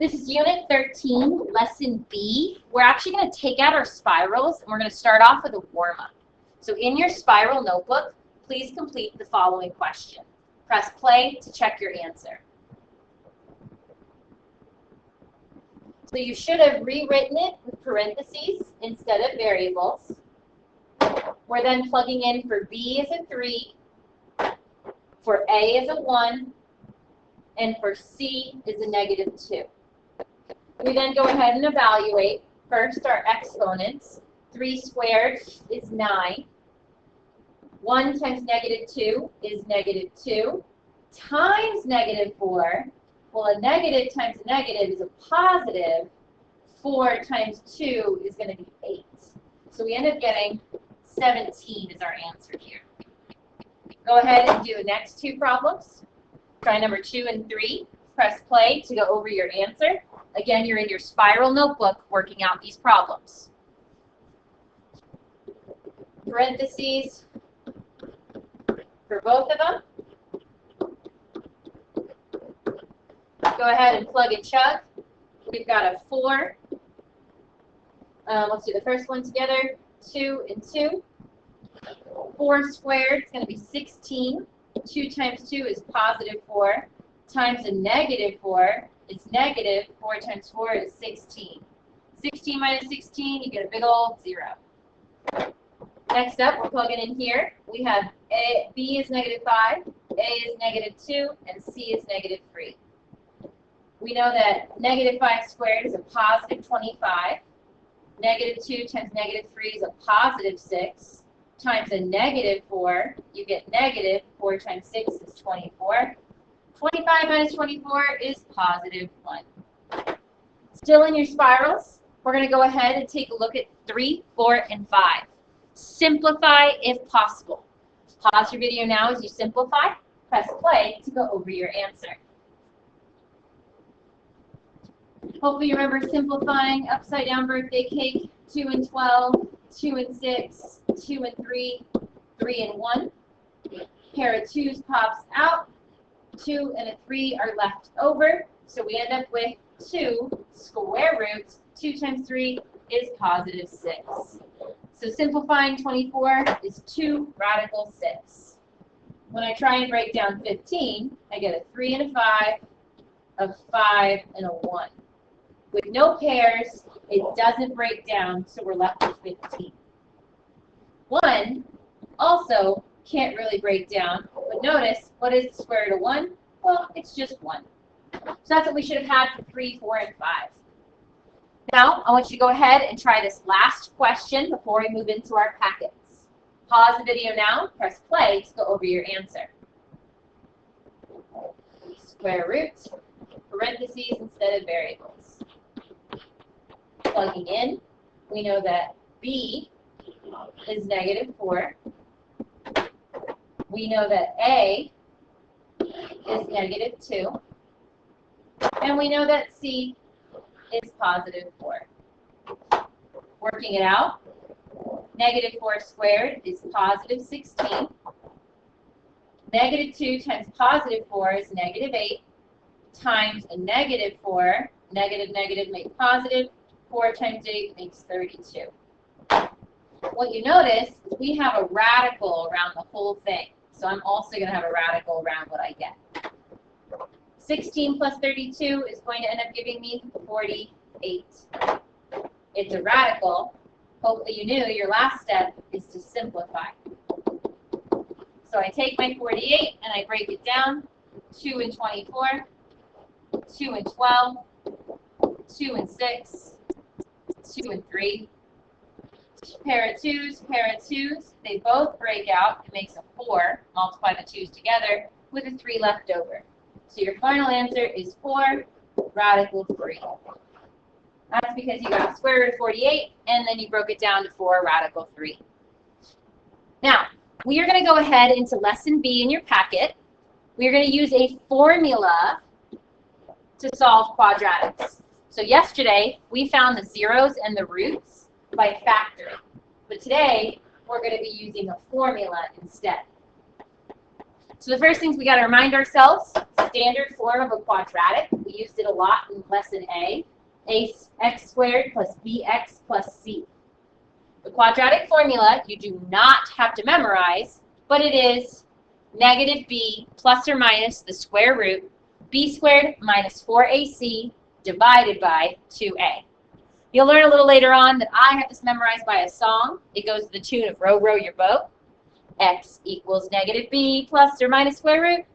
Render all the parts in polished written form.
This is Unit 13, Lesson B. We're actually going to take out our spirals, and we're going to start off with a warm-up. So in your spiral notebook, please complete the following question. Press play to check your answer. So you should have rewritten it with parentheses instead of variables. We're then plugging in for B is a 3, for A is a 1, and for C is a -2. We then go ahead and evaluate first our exponents. 3 squared is 9. 1 times -2 is -2 times -4. Well, a negative times a negative is a positive. 4 times 2 is going to be 8. So we end up getting 17 is our answer here. Go ahead and do the next two problems. Try number 2 and 3. Press play to go over your answer. Again, you're in your spiral notebook working out these problems. Parentheses for both of them. Go ahead and plug and chug. We've got a 4. Let's do the first one together. 2 and 2. 4 squared is going to be 16. 2 times 2 is +4. Times a -4 is negative. 4 times 4 is 16. 16 minus 16, you get a big old 0. Next up, we're plugging in here. We have B is -5, A is -2, and C is -3. We know that -5 squared is a +25. -2 times -3 is a +6. Times a -4, you get negative. 4 times 6 is 24. 25 minus 24 is +1. Still in your spirals, we're going to go ahead and take a look at 3, 4, and 5. Simplify if possible. Pause your video now as you simplify. Press play to go over your answer. Hopefully you remember simplifying upside down birthday cake, 2 and 12, 2 and 6, 2 and 3, 3 and 1. Pair of 2's pops out. 2 and a 3 are left over. So we end up with 2 square roots. 2 times 3 is +6. So simplifying 24 is 2 radical 6. When I try and break down 15, I get a 3 and a 5, a 5 and a 1. With no pairs, it doesn't break down, so we're left with 15. 1 also can't really break down, but notice, what is the square root of 1? Well, it's just 1. So that's what we should have had for 3, 4, and 5. Now, I want you to go ahead and try this last question before we move into our packets. Pause the video now, press play to go over your answer. Square root, parentheses instead of variables. Plugging in, we know that B is -4. We know that A is -2. And we know that C is +4. Working it out, -4 squared is +16. -2 times +4 is -8. Times a -4, negative make positive. 4 times 8 makes 32. What you notice is we have a radical around the whole thing. So I'm also going to have a radical around what I get. 16 plus 32 is going to end up giving me 48. It's a radical. Hopefully you knew your last step is to simplify. So I take my 48 and I break it down. 2 and 24, 2 and 12, 2 and 6, 2 and 3. Pair of 2's, they both break out. It makes a 4. Multiply the 2's together with a 3 left over. So your final answer is 4 radical 3. That's because you got square root of 48, and then you broke it down to 4 radical 3. Now, we are going to go ahead into Lesson B in your packet. We are going to use a formula to solve quadratics. So yesterday, we found the zeros and the roots by factoring. But today, we're going to be using a formula instead. So the first things we got to remind ourselves, standard form of a quadratic. We used it a lot in lesson A. Ax squared plus bx plus c. The quadratic formula you do not have to memorize, but it is negative b plus or minus the square root b squared minus 4ac divided by 2a. You'll learn a little later on that I have this memorized by a song. It goes to the tune of Row, Row Your Boat. X equals negative b plus or minus square root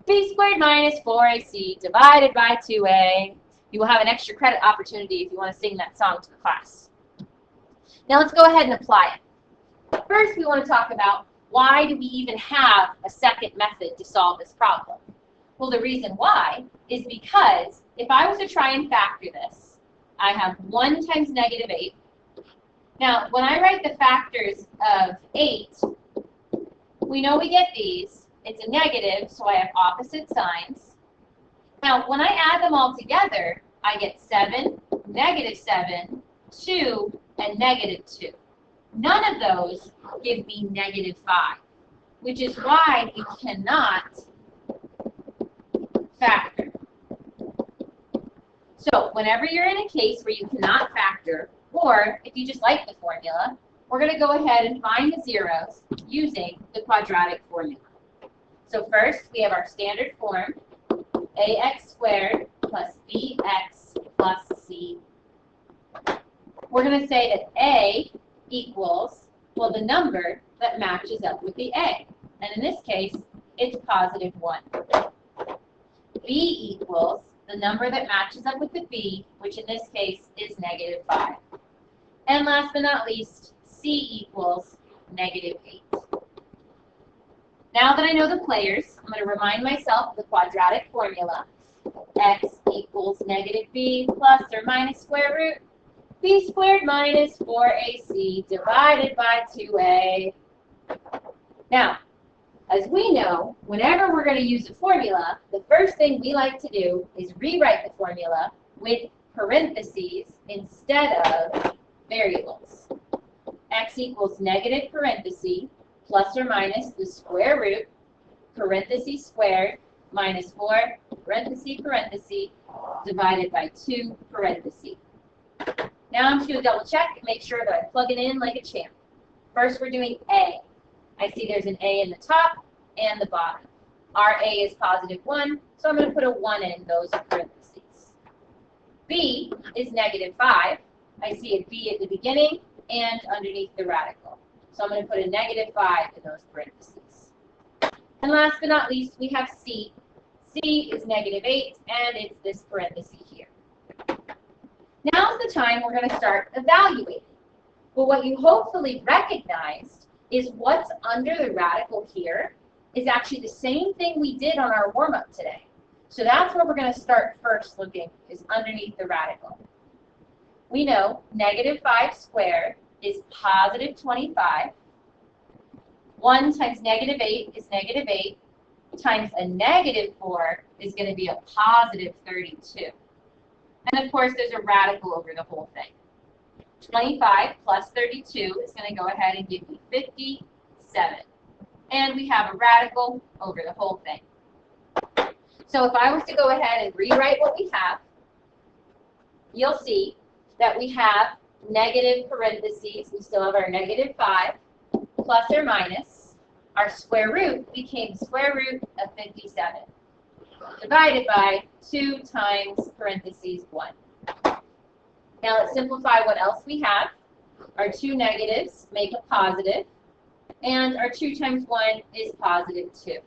b squared minus 4ac divided by 2a. You will have an extra credit opportunity if you want to sing that song to the class. Now let's go ahead and apply it. First, we want to talk about why do we even have a second method to solve this problem? Well, the reason why is because if I was to try and factor this, I have 1 times negative 8. Now, when I write the factors of 8, we know we get these. It's a negative, so I have opposite signs. Now, when I add them all together, I get 7, negative 7, 2, and negative 2. None of those give me negative 5, which is why you cannot factor. So whenever you're in a case where you cannot factor, or if you just like the formula, we're going to go ahead and find the zeros using the quadratic formula. So first, we have our standard form, ax squared plus bx plus c. We're going to say that a equals, well, the number that matches up with the a. And in this case, it's positive 1. B equals the number that matches up with the b, which in this case is negative 5. And last but not least, c equals negative 8. Now that I know the players, I'm going to remind myself of the quadratic formula. X equals negative b plus or minus square root b squared minus 4ac divided by 2a. Now, as we know, whenever we're going to use a formula, the first thing we like to do is rewrite the formula with parentheses instead of variables. X equals negative parenthesis plus or minus the square root, parenthesis squared, minus 4, parenthesis, divided by 2, parenthesis. Now I'm just going to double check and make sure that I plug it in like a champ. First, we're doing A. I see there's an A in the top and the bottom. Our A is positive 1, so I'm going to put a 1 in those parentheses. B is negative 5. I see a B at the beginning and underneath the radical. So I'm going to put a negative 5 in those parentheses. And last but not least, we have C. C is negative 8, and it's this parenthesis here. Now's the time we're going to start evaluating. But what you hopefully recognized is what's under the radical here is actually the same thing we did on our warm-up today. So that's where we're going to start first looking, is underneath the radical. We know negative 5 squared is positive 25. 1 times negative 8 is negative 8, times a negative 4 is going to be a positive 32. And of course, there's a radical over the whole thing. 25 plus 32 is going to go ahead and give me 57. And we have a radical over the whole thing. So if I was to go ahead and rewrite what we have, you'll see that we have negative parentheses. We still have our negative 5 plus or minus. Our square root became square root of 57 divided by 2 times parentheses 1. Now let's simplify what else we have. Our 2 negatives make a positive, and our 2 times 1 is positive 2.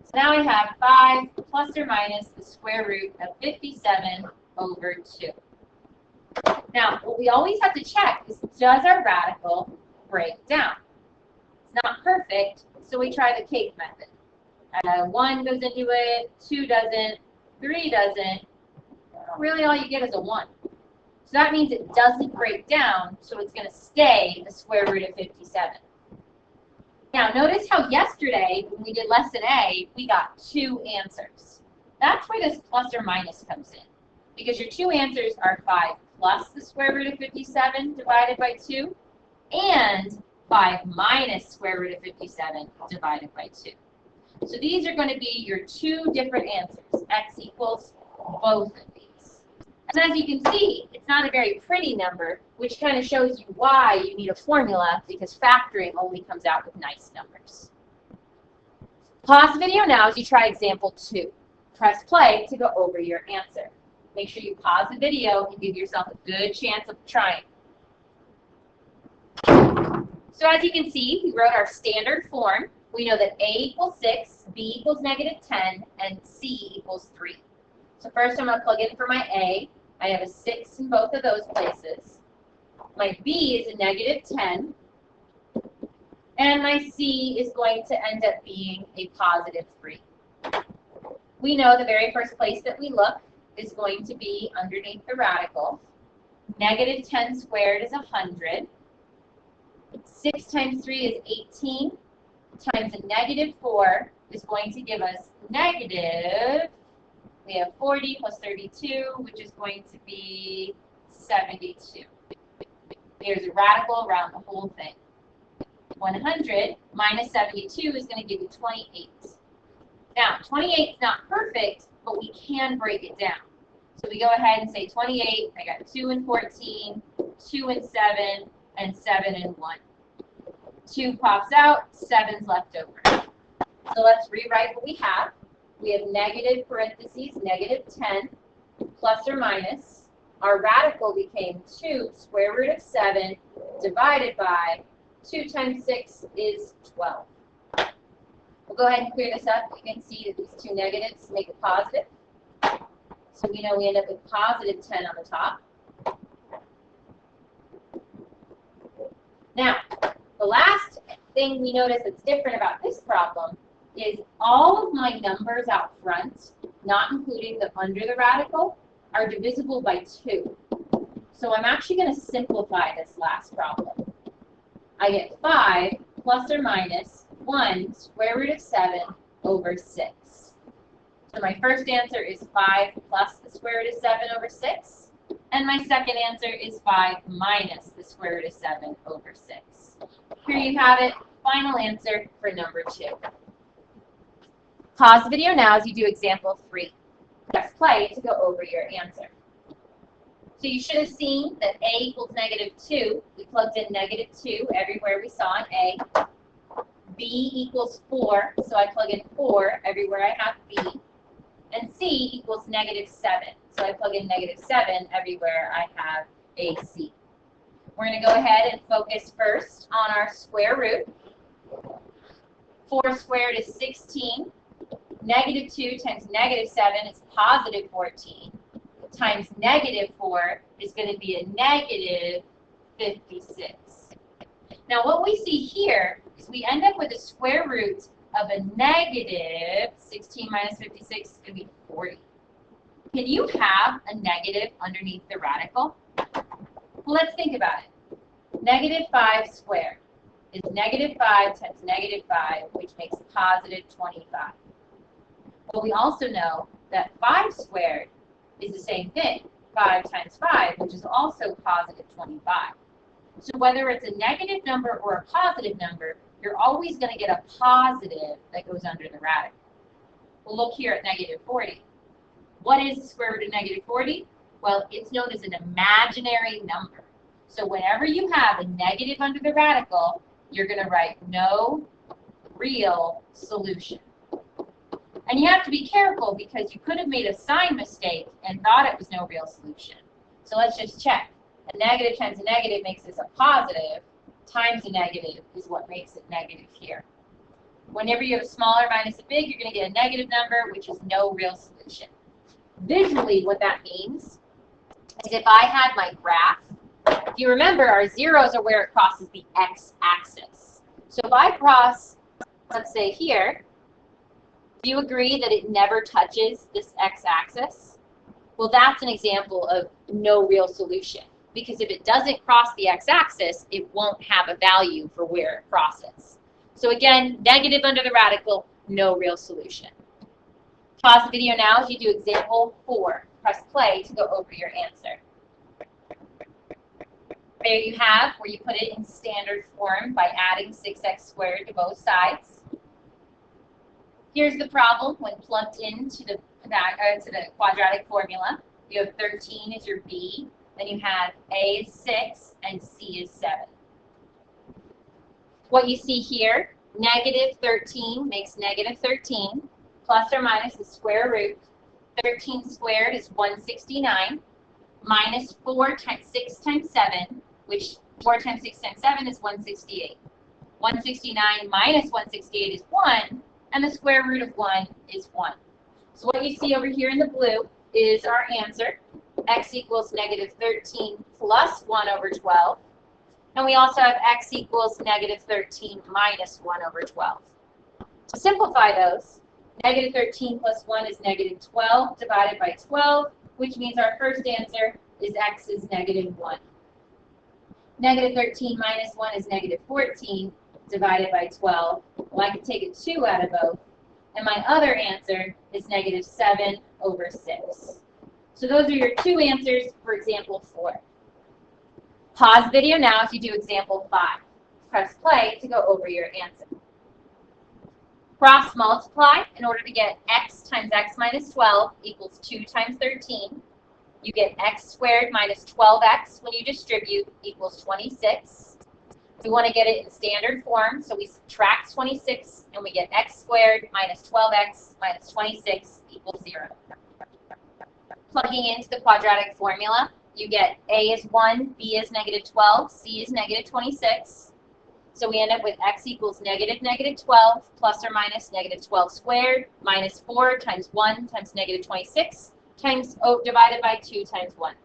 So now I have 5 plus or minus the square root of 57 over 2. Now, what we always have to check is, does our radical break down? It's not perfect, so we try the cake method. 1 goes into it, 2 doesn't, 3 doesn't. Really, all you get is a 1. So that means it doesn't break down, so it's going to stay the square root of 57. Now, notice how yesterday, when we did lesson A, we got 2 answers. That's where this plus or minus comes in, because your 2 answers are 5 plus the square root of 57 divided by 2, and 5 minus square root of 57 divided by 2. So these are going to be your two different answers. X equals both of these. And as you can see, it's not a very pretty number, which kind of shows you why you need a formula, because factoring only comes out with nice numbers. Pause the video now as you try example 2. Press play to go over your answer. Make sure you pause the video and give yourself a good chance of trying. So as you can see, we wrote our standard form. We know that A equals 6, B equals -10, and C equals 3. So first I'm going to plug in for my A. I have a 6 in both of those places. My B is a -10. And my C is going to end up being a +3. We know the very first place that we look is going to be underneath the radical. -10 squared is 100. 6 times 3 is 18, times a -4 is going to give us negative, we have 40 plus 32, which is going to be 72. There's a radical around the whole thing. 100 minus 72 is going to give you 28. Now, 28 is not perfect, but we can break it down. So we go ahead and say 28, I got 2 and 14, 2 and 7, and 7 and 1. 2 pops out, 7's left over. So let's rewrite what we have. We have negative parentheses, -10, plus or minus. Our radical became 2 square root of 7 divided by 2 times 6 is 12. We'll go ahead and clear this up. You can see that these two negatives make it positive. So we know we end up with +10 on the top. Now, the last thing we notice that's different about this problem is all of my numbers out front, not including the under the radical, are divisible by 2. So I'm actually going to simplify this last problem. I get 5 plus or minus 1 square root of 7 over 6. So my first answer is 5 plus the square root of 7 over 6. And my second answer is 5 minus the square root of 7 over 6. Here you have it, final answer for number 2. Pause the video now as you do example 3. Press play to go over your answer. So you should have seen that A equals -2. We plugged in -2 everywhere we saw an A. B equals 4, so I plug in 4 everywhere I have B. And C equals -7, so I plug in -7 everywhere I have a C. We're going to go ahead and focus first on our square root. 4 squared is 16. -2 times -7 is +14. Times -4 is going to be a -56. Now what we see here is we end up with a square root of a -16 minus 56 is going to be 40. Can you have a negative underneath the radical? Well, let's think about it. -5 squared is -5 times -5, which makes +25. Well, we also know that 5 squared is the same thing, 5 times 5, which is also +25. So whether it's a negative number or a positive number, you're always going to get a positive that goes under the radical. Well, look here at -40. What is the square root of -40? Well, it's known as an imaginary number. So whenever you have a negative under the radical, you're going to write no real solution. And you have to be careful because you could have made a sign mistake and thought it was no real solution. So let's just check. A negative times a negative makes this a positive, times a negative is what makes it negative here. Whenever you have a smaller minus a big, you're going to get a negative number, which is no real solution. Visually, what that means is if I had my graph, if you remember, our zeros are where it crosses the x-axis. So if I cross, let's say here, do you agree that it never touches this x-axis? Well, that's an example of no real solution, because if it doesn't cross the x-axis, it won't have a value for where it crosses. So again, negative under the radical, no real solution. Pause the video now as you do example 4. Press play to go over your answer. There you have where you put it in standard form by adding 6x squared to both sides. Here's the problem when plugged into the quadratic formula. You have 13 as your B, then you have A is 6, and C is 7. What you see here, negative 13 makes negative 13, plus or minus the square root. 13 squared is 169, minus 4 times 6 times 7, which 4 times 6 times 7 is 168. 169 minus 168 is 1, and the square root of 1 is 1. So what you see over here in the blue is our answer. X equals negative 13 plus 1 over 12. And we also have x equals negative 13 minus 1 over 12. To simplify those, negative 13 plus 1 is negative 12 divided by 12, which means our first answer is x is negative 1. Negative 13 minus 1 is negative 14 divided by 12. Well, I can take a 2 out of both. And my other answer is negative 7 over 6. So those are your two answers for example 4. Pause video now as you do example 5. Press play to go over your answer. Cross multiply in order to get x times x minus 12 equals 2 times 13. You get x squared minus 12x when you distribute equals 26. We want to get it in standard form, so we subtract 26 and we get x squared minus 12x minus 26 equals 0. Plugging into the quadratic formula, you get a is 1, b is negative 12, c is negative 26. So we end up with x equals negative negative 12 plus or minus negative 12 squared minus 4 times 1 times negative 26 times divided by 2 times 1.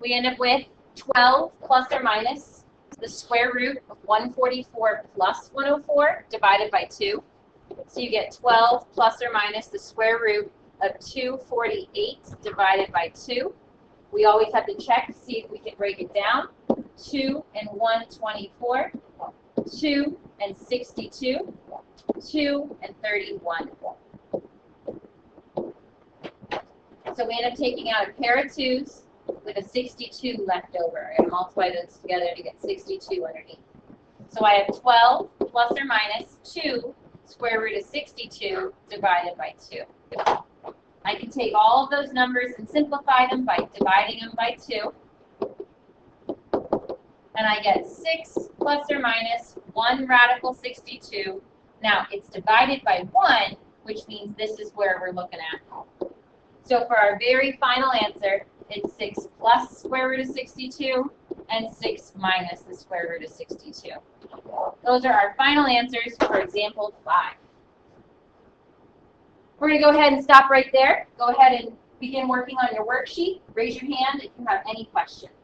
We end up with 12 plus or minus the square root of 144 plus 104 divided by 2. So you get 12 plus or minus the square root of 248 divided by 2. We always have to check to see if we can break it down. 2 and 1, 24. 2 and 62. 2 and 31. So we end up taking out a pair of 2's with a 62 left over. And multiply those together to get 62 underneath. So I have 12 plus or minus 2 square root of 62 divided by 2. I can take all of those numbers and simplify them by dividing them by 2. And I get 6 plus or minus 1 radical 62. Now, it's divided by 1, which means this is where we're looking at. So for our very final answer, it's 6 plus square root of 62 and 6 minus the square root of 62. Those are our final answers for example 5. We're going to go ahead and stop right there. Go ahead and begin working on your worksheet. Raise your hand if you have any questions.